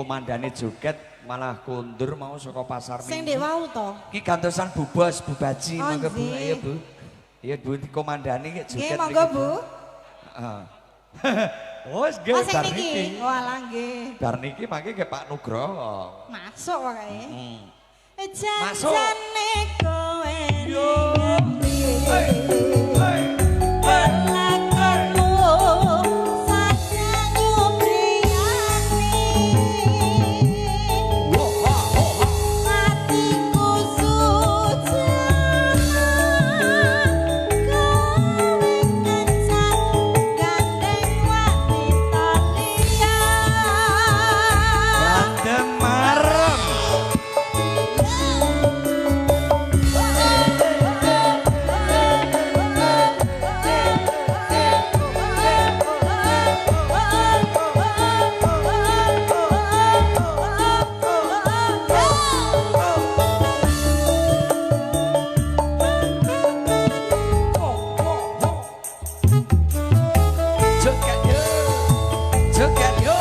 komandane joget malah kundur mau saka pasar Sing ndek wau to. Ki gantosan Bu Bos, Bu Baji, Oh, monggo Bu. nggih. Iya Bu. Iya Bu komandane ki joget. Nggih, monggo Bu. Heeh. Wes nggih Oh, sing bar niki. niki. Walah nggih. Bar niki mangke ke Pak Nugroho. Masuk kok kae. Masuk. Janjane kowe. Yo. Hey. Hey. Perlakuanmu sajaku priyani. Hatiku sujana. Kowe ngencang gandeng wanita liya. Gandeng marem. Joget yo. Joget yo.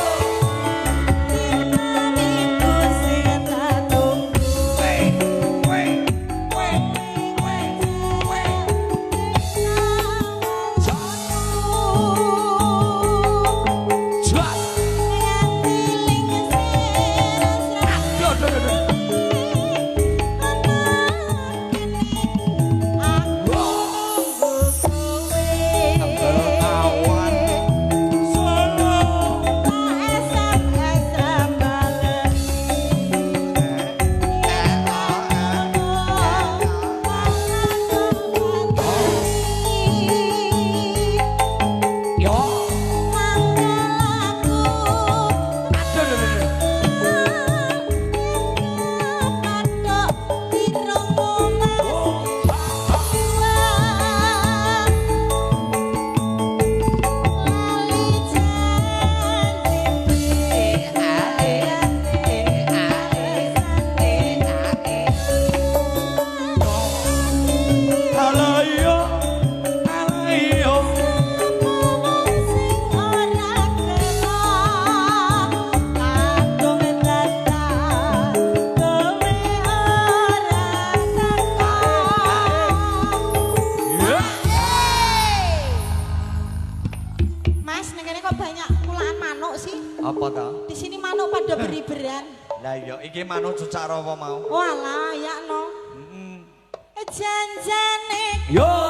Mas, negara kok banyak mulaan manuk sih? Apa ta? Di sini manuk pada beriberan. Lah iya iki manuk cucak rawa mau. Walah, ya no. Janjane Yo.